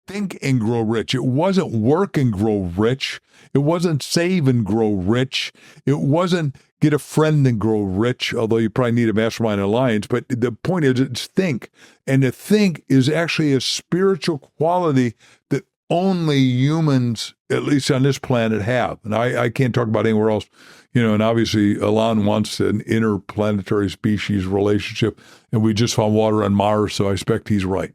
think and grow rich. It wasn't work and grow rich. It wasn't save and grow rich. It wasn't get a friend and grow rich, although you probably need a mastermind alliance. But the point is, it's think. And to think is actually a spiritual quality that only humans, at least on this planet, have. And I can't talk about anywhere else. And obviously Elon wants an interplanetary species relationship, and we just found water on Mars, so I expect he's right.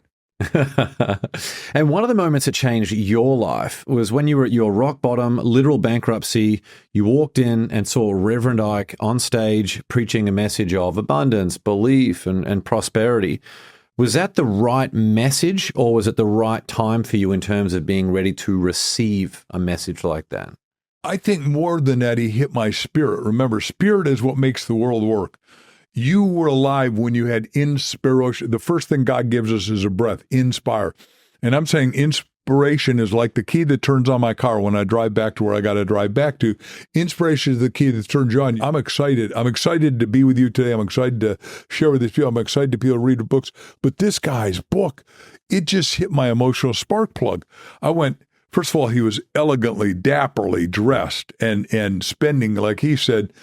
And one of the moments that changed your life was when you were at your rock bottom, literal bankruptcy. You walked in and saw Reverend Ike on stage preaching a message of abundance, belief, and prosperity. Was that the right message, or was it the right time for you in terms of being ready to receive a message like that? I think more than that, he hit my spirit. Remember, spirit is what makes the world work. You were alive when you had inspiration. The first thing God gives us is a breath, inspire. And I'm saying inspiration is like the key that turns on my car when I drive back to where I got to drive back to. Inspiration is the key that turns you on. I'm excited. I'm excited to be with you today. I'm excited to share with these people. I'm excited to be able to read the books. But this guy's book, it just hit my emotional spark plug. I went, first of all, he was elegantly, dapperly dressed and spending, like he said,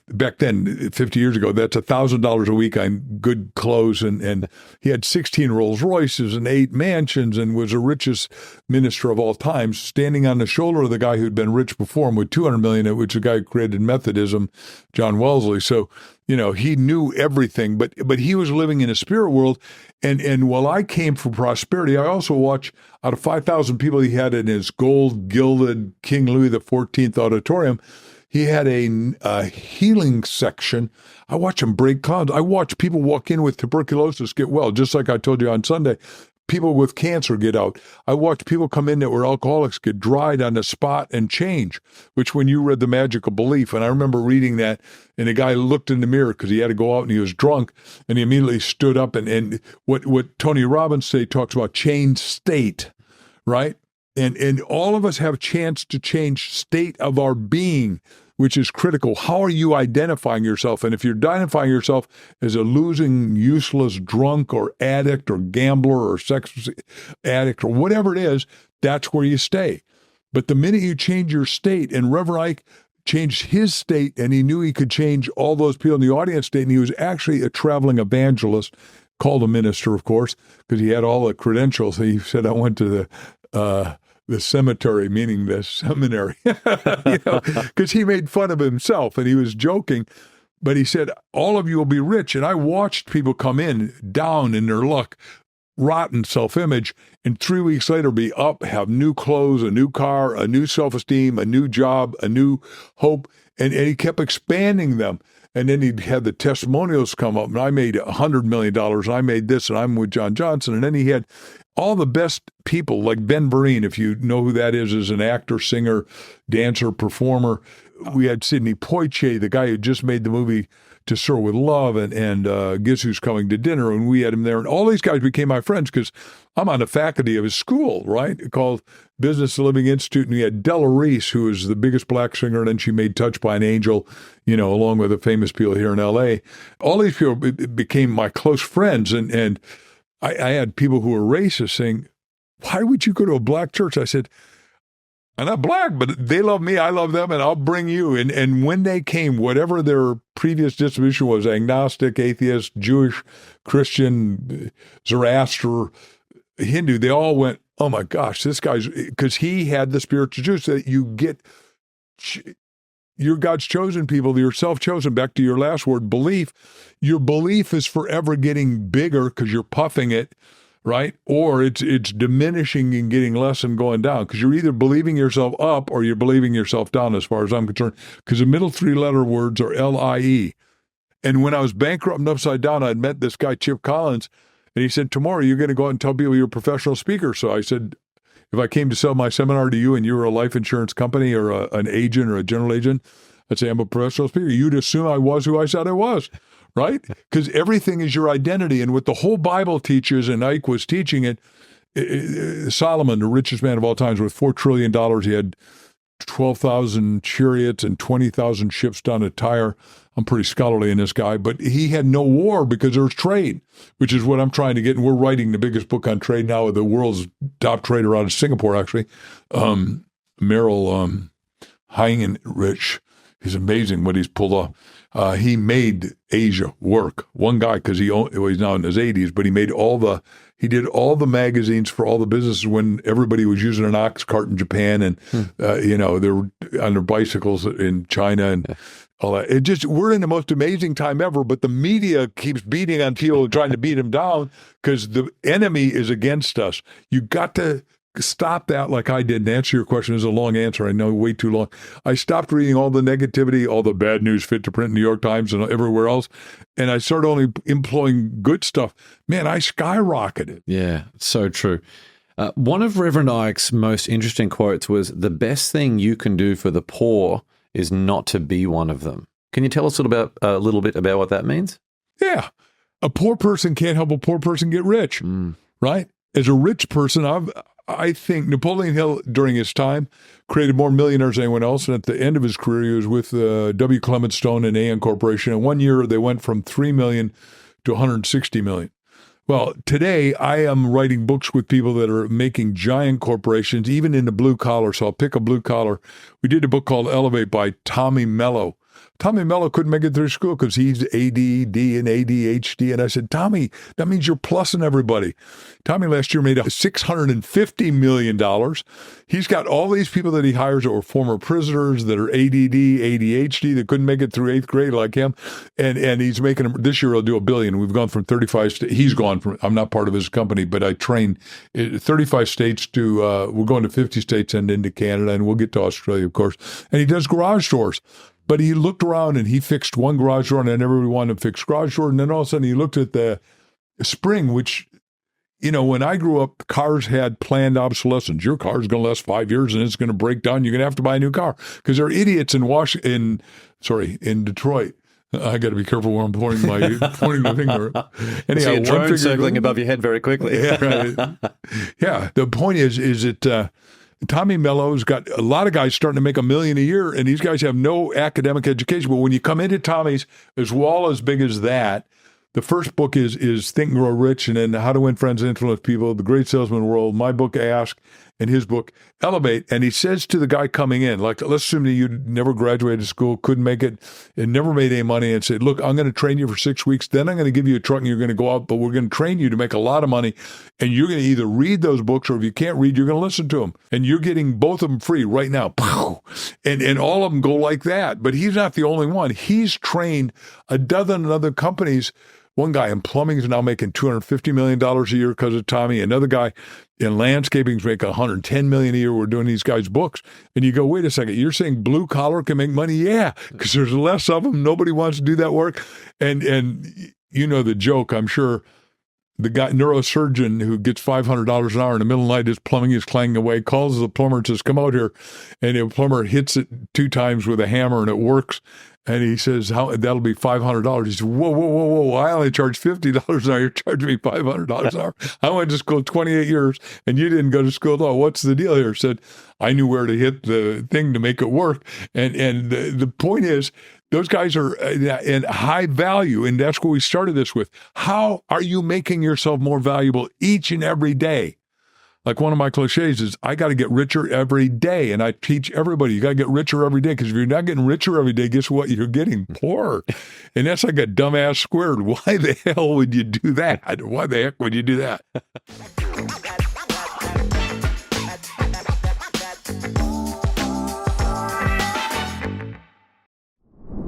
back then, 50 years ago, that's $1,000 a week on good clothes. And he had 16 Rolls Royces and 8 mansions and was the richest minister of all time, standing on the shoulder of the guy who'd been rich before him with $200 million, which the guy who created Methodism, John Wellesley. So, he knew everything, but he was living in a spirit world. And while I came from prosperity, I also watched out of 5,000 people he had in his gold gilded King Louis XIV auditorium, He had a healing section. I watch him break clouds. I watch people walk in with tuberculosis get well, just like I told you on Sunday. People with cancer get out. I watched people come in that were alcoholics get dried on the spot and change, which when you read The Magical Belief, and I remember reading that, and the guy looked in the mirror because he had to go out and he was drunk, and he immediately stood up. And what Tony Robbins talks about change state, right? And all of us have a chance to change state of our being, which is critical. How are you identifying yourself? And if you're identifying yourself as a losing, useless drunk or addict or gambler or sex addict or whatever it is, that's where you stay. But the minute you change your state, and Reverend Ike changed his state, and he knew he could change all those people in the audience state, and he was actually a traveling evangelist, called a minister, of course, because he had all the credentials. He said, I went to the cemetery, meaning the seminary, because he made fun of himself and he was joking. But he said, all of you will be rich. And I watched people come in down in their luck, rotten self-image, and 3 weeks later be up, have new clothes, a new car, a new self-esteem, a new job, a new hope. And he kept expanding them. And then he'd have the testimonials come up, and I made $100 million, and I made this, and I'm with John Johnson. And then he had all the best people, like Ben Vereen, if you know who that is an actor, singer, dancer, performer. We had Sidney Poitier, the guy who just made the movie To Sir with Love, and Guess Who's Coming to Dinner, and we had him there. And all these guys became my friends because I'm on the faculty of his school, right, called Business Living Institute. And we had Della Reese, who was the biggest black singer, and then she made Touched by an Angel, along with the famous people here in L.A. All these people became my close friends, and I had people who were racist saying, why would you go to a black church? I said, I'm not black, but they love me, I love them, and I'll bring you. And when they came, whatever their previous distribution was, agnostic, atheist, Jewish, Christian, Zoroaster, Hindu, they all went, oh my gosh, this guy's, because he had the spiritual juice that you get, you're God's chosen people, you're self-chosen. Back to your last word, belief. Your belief is forever getting bigger because you're puffing it, right? Or it's diminishing and getting less and going down because you're either believing yourself up or you're believing yourself down as far as I'm concerned, because the middle three-letter words are L-I-E. And when I was bankrupt and upside down, I'd met this guy, Chip Collins, and he said, tomorrow you're going to go out and tell people you're a professional speaker. So I said, if I came to sell my seminar to you and you were a life insurance company or an agent or a general agent, I'd say I'm a professional speaker. You'd assume I was who I said I was, right? Because everything is your identity. And what the whole Bible teaches, and Ike was teaching it, Solomon, the richest man of all times, with $4 trillion, he had 12,000 chariots and 20,000 ships down at Tyre. I'm pretty scholarly in this guy, but he had no war because there was trade, which is what I'm trying to get. And we're writing the biggest book on trade now with the world's top trader out of Singapore, actually. Merrill Heinrich. He's amazing what he's pulled off. He made Asia work. One guy, because he's now in his 80s, but he did all the magazines for all the businesses when everybody was using an ox cart in Japan, and they were on their bicycles in China and all that. We're in the most amazing time ever, but the media keeps beating on people, trying to beat them down because the enemy is against us. You got to stop that, like I did. And answer your question is a long answer. I know, way too long. I stopped reading all the negativity, all the bad news fit to print in New York Times and everywhere else, and I started only employing good stuff. Man, I skyrocketed. Yeah, so true. One of Reverend Ike's most interesting quotes was, the best thing you can do for the poor is not to be one of them. Can you tell us a little bit about what that means? Yeah. A poor person can't help a poor person get rich, right? As a rich person, I think Napoleon Hill, during his time, created more millionaires than anyone else. And at the end of his career, he was with W. Clement Stone and AN Corporation. And 1 year, they went from $3 million to $160 million. Well, today, I am writing books with people that are making giant corporations, even in the blue collar. So I'll pick a blue collar. We did a book called Elevate by Tommy Mello. Tommy Mello couldn't make it through school because he's ADD and ADHD. And I said, Tommy, that means you're plussing everybody. Tommy last year made $650 million. He's got all these people that he hires that were former prisoners that are ADD, ADHD, that couldn't make it through 8th grade like him. And he's making them, this year he'll do $1 billion. We've gone from 35 states. He's gone from, I'm not part of his company, but I train 35 states to, we're going to 50 states and into Canada, and we'll get to Australia, of course. And he does garage doors. But he looked around and he fixed one garage door, and then everybody wanted to fix garage door. And then all of a sudden he looked at the spring, which, you know, when I grew up, cars had planned obsolescence. Your car's going to last 5 years and it's going to break down. You're going to have to buy a new car because there are idiots in Detroit. I got to be careful where I'm pointing the finger. Anyhow, see a drone circling above your head very quickly. Yeah, right. Yeah. The point is that Tommy Mello's got a lot of guys starting to make $1 million a year, and these guys have no academic education. But when you come into Tommy's, as well as big as that, the first book is Think and Grow Rich, and then How to Win Friends and Influence People, The Great Salesman World, my book, Ask, and his book, Elevate. And he says to the guy coming in, like, let's assume that you never graduated school, couldn't make it, and never made any money, and said, look, I'm going to train you for 6 weeks, then I'm going to give you a truck and you're going to go out, but we're going to train you to make a lot of money, and you're going to either read those books, or if you can't read, you're going to listen to them. And you're getting both of them free right now. And all of them go like that. But he's not the only one. He's trained a dozen other companies. One guy in plumbing is now making $250 million a year because of Tommy. Another guy in landscaping is making $110 million a year. We're doing these guys' books. And you go, wait a second, you're saying blue collar can make money? Yeah, because there's less of them. Nobody wants to do that work. And you know the joke, I'm sure. The guy, neurosurgeon who gets $500 an hour in the middle of the night, his plumbing is clanging away, calls the plumber and says, come out here. And the plumber hits it 2 times with a hammer and it works. And he says, that'll be $500. He says, whoa. I only charge $50 an hour. You're charging me $500 an hour. I went to school 28 years and you didn't go to school at all. What's the deal here? Said, I knew where to hit the thing to make it work. And the point is, those guys are in high value, and that's what we started this with. How are you making yourself more valuable each and every day? Like one of my cliches is, I got to get richer every day. And I teach everybody, you got to get richer every day, because if you're not getting richer every day, guess what? You're getting poorer. And that's like a dumbass squared. Why the hell would you do that? Why the heck would you do that?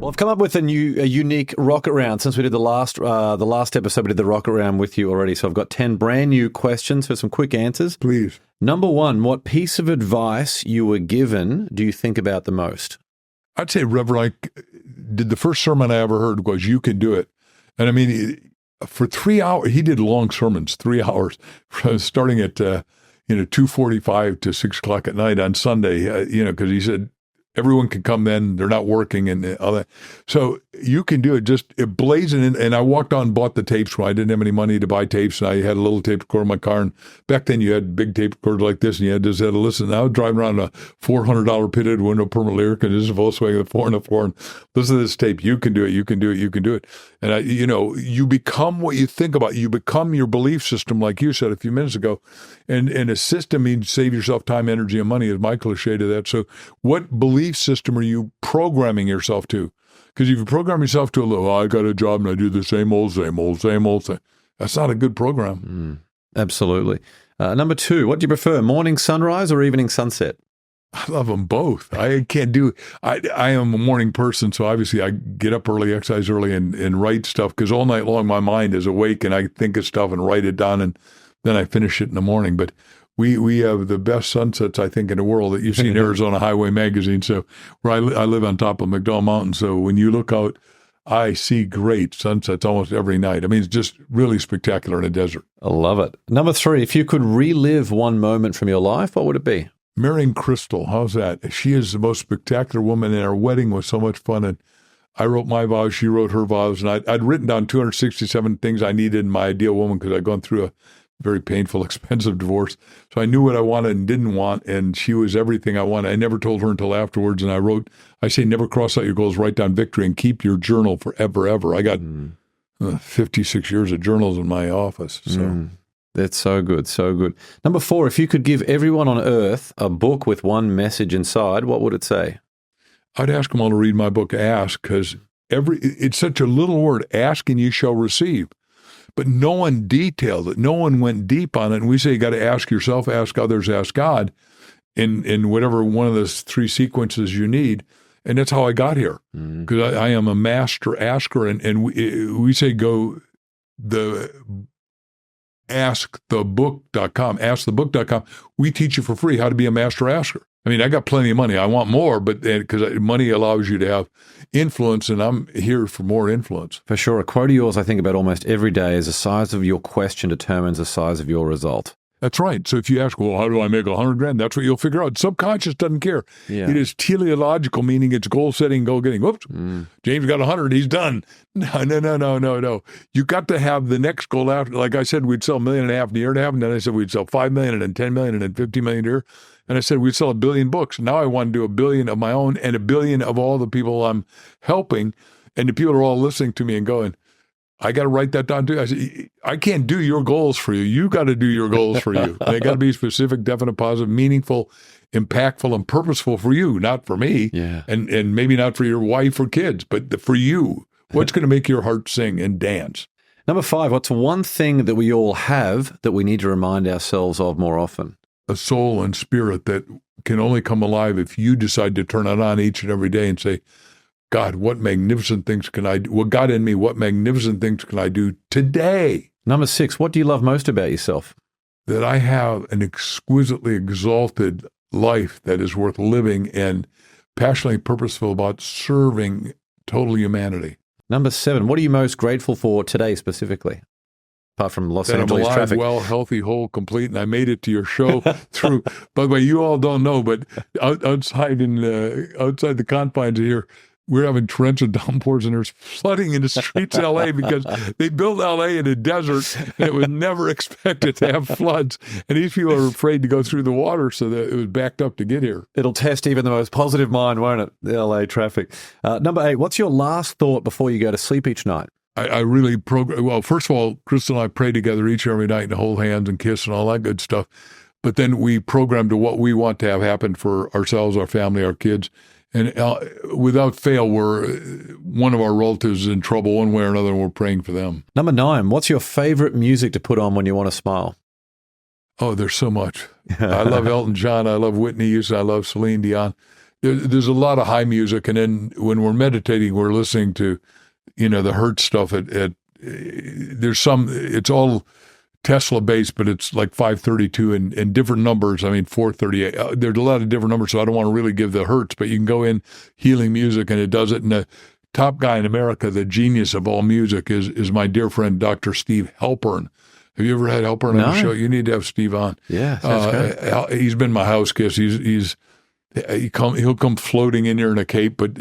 Well, I've come up with a unique rocket round since we did the last episode. We did the rocket round with you already. So I've got 10 brand new questions for some quick answers. Please. Number 1, what piece of advice you were given do you think about the most? I'd say Reverend Ike did the first sermon I ever heard was, you can do it. And I mean, for 3 hours, he did long sermons, 3 hours, starting at 2:45 to 6 o'clock at night on Sunday, because he said, everyone can come then, they're not working and all that. So you can do it, just blazing in. And I walked on and bought the tapes when I didn't have any money to buy tapes. And I had a little tape recorder in my car. And back then you had big tape recorders like this and you had to listen. I was driving around a $400 pitted window permanent lyric, and this is a Volkswagen, the 404. And listen to this tape. You can do it. You can do it. You can do it. And you become what you think about. You become your belief system, like you said a few minutes ago. And a system means save yourself time, energy, and money is my cliche to that. So what belief system are you programming yourself to? Because if you program yourself to I got a job and I do the same old thing, that's not a good program. Absolutely. Number 2, what do you prefer, morning sunrise or evening sunset? I love them both. I can't do, I am a morning person, so obviously I get up early, exercise early, and write stuff, because all night long my mind is awake and I think of stuff and write it down, and then I finish it in the morning. But we have the best sunsets, I think, in the world that you see in Arizona Highway Magazine. So where I live on top of McDowell Mountain. So when you look out, I see great sunsets almost every night. I mean, it's just really spectacular in a desert. I love it. Number 3, if you could relive one moment from your life, what would it be? Marrying Crystal. How's that? She is the most spectacular woman, and our wedding was so much fun. And I wrote my vows, she wrote her vows, and I'd written down 267 things I needed in my ideal woman, because I'd gone through a very painful, expensive divorce. So I knew what I wanted and didn't want, and she was everything I wanted. I never told her until afterwards, and I say, never cross out your goals, write down victory, and keep your journal forever, ever. I got 56 years of journals in my office. So That's so good, so good. Number 4, if you could give everyone on earth a book with one message inside, what would it say? I'd ask them all to read my book, Ask, because it's such a little word, ask and you shall receive. But no one detailed it. No one went deep on it. And we say you got to ask yourself, ask others, ask God in whatever one of those three sequences you need. And that's how I got here, because I am a master asker. And we say go askthebook.com, askthebook.com. We teach you for free how to be a master asker. I mean, I got plenty of money. I want more, but because money allows you to have influence, and I'm here for more influence. For sure. A quote of yours I think about almost every day is the size of your question determines the size of your result. That's right. So if you ask, well, how do I make $100,000? That's what you'll figure out. Subconscious doesn't care. Yeah. It is teleological, meaning it's goal setting, goal getting. Whoops, James got 100. He's done. No. You got to have the next goal after. Like I said, we'd sell $1.5 million in a year and a half. And then I said we'd sell 5 million and then 10 million and then 50 million a year. And I said we'd sell 1 billion books. Now I want to do 1 billion of my own and 1 billion of all the people I'm helping. And the people are all listening to me and going, I got to write that down too. I said, I can't do your goals for you. You got to do your goals for you. They got to be specific, definite, positive, meaningful, impactful, and purposeful for you, not for me. Yeah. And maybe not for your wife or kids, but for you. What's going to make your heart sing and dance? Number 5, what's one thing that we all have that we need to remind ourselves of more often? A soul and spirit that can only come alive if you decide to turn it on each and every day and say, God, what magnificent things can I do? What God in me, what magnificent things can I do today? Number 6, what do you love most about yourself? That I have an exquisitely exalted life that is worth living and passionately purposeful about serving total humanity. Number 7, what are you most grateful for today specifically? Apart from Los that Angeles I'm alive, traffic. well, healthy, whole, complete, and I made it to your show through. By the way, you all don't know, but outside the confines of here, we're having torrential downpours and there's flooding in the streets of L.A. because they built L.A. in a desert and it was never expected to have floods. And these people are afraid to go through the water, so that it was backed up to get here. It'll test even the most positive mind, won't it? The L.A. traffic. Number 8, what's your last thought before you go to sleep each night? I really well, first of all, Crystal and I pray together each and every night and hold hands and kiss and all that good stuff. But then we program to what we want to have happen for ourselves, our family, our kids. And without fail, one of our relatives is in trouble one way or another, and we're praying for them. Number 9, what's your favorite music to put on when you want to smile? Oh, there's so much. I love Elton John. I love Whitney Houston. I love Celine Dion. There's a lot of high music. And then when we're meditating, we're listening to, the Hertz stuff. There's it's all Tesla based, but it's like 532 and different numbers. I mean, 438. There's a lot of different numbers, so I don't want to really give the Hertz, but you can go in healing music and it does it. And the top guy in America, the genius of all music, is my dear friend, Dr. Steve Halpern. Have you ever had Halpern on the show? You need to have Steve on. Yeah, sounds great. He's been my house guest. He'll come floating in here in a cape, but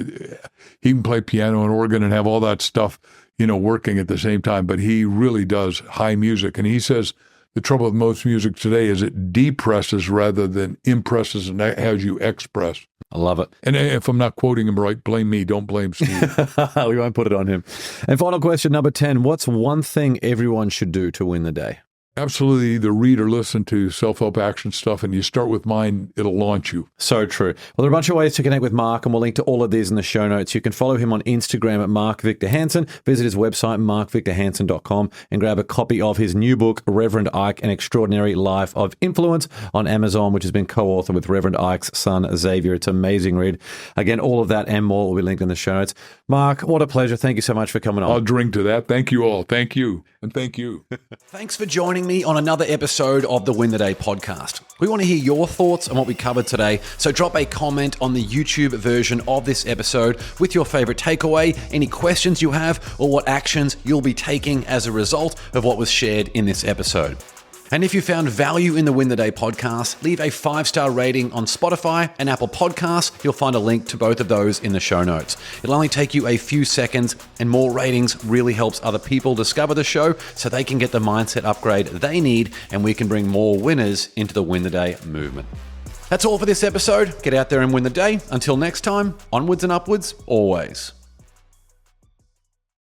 he can play piano and organ and have all that stuff, working at the same time. But he really does high music. And he says the trouble with most music today is it depresses rather than impresses and has you express. I love it. And if I'm not quoting him right, blame me. Don't blame Steve. We won't put it on him. And final question, number 10, what's one thing everyone should do to win the day? Absolutely, either read or listen to self-help action stuff, and you start with mine, it'll launch you. So true. Well, there are a bunch of ways to connect with Mark, and we'll link to all of these in the show notes. You can follow him on Instagram at Mark Victor Hansen, visit his website, markvictorhansen.com, and grab a copy of his new book, Reverend Ike, An Extraordinary Life of Influence, on Amazon, which has been co-authored with Reverend Ike's son, Xavier. It's an amazing read. Again, all of that and more will be linked in the show notes. Mark, what a pleasure. Thank you so much for coming on. I'll drink to that. Thank you all. Thank you. And thank you. Thanks for joining me on another episode of the Win the Day podcast. We want to hear your thoughts on what we covered today, so drop a comment on the YouTube version of this episode with your favorite takeaway, any questions you have, or what actions you'll be taking as a result of what was shared in this episode. And if you found value in the Win the Day podcast, leave a 5-star rating on Spotify and Apple Podcasts. You'll find a link to both of those in the show notes. It'll only take you a few seconds, and more ratings really helps other people discover the show so they can get the mindset upgrade they need, and we can bring more winners into the Win the Day movement. That's all for this episode. Get out there and win the day. Until next time, onwards and upwards, always.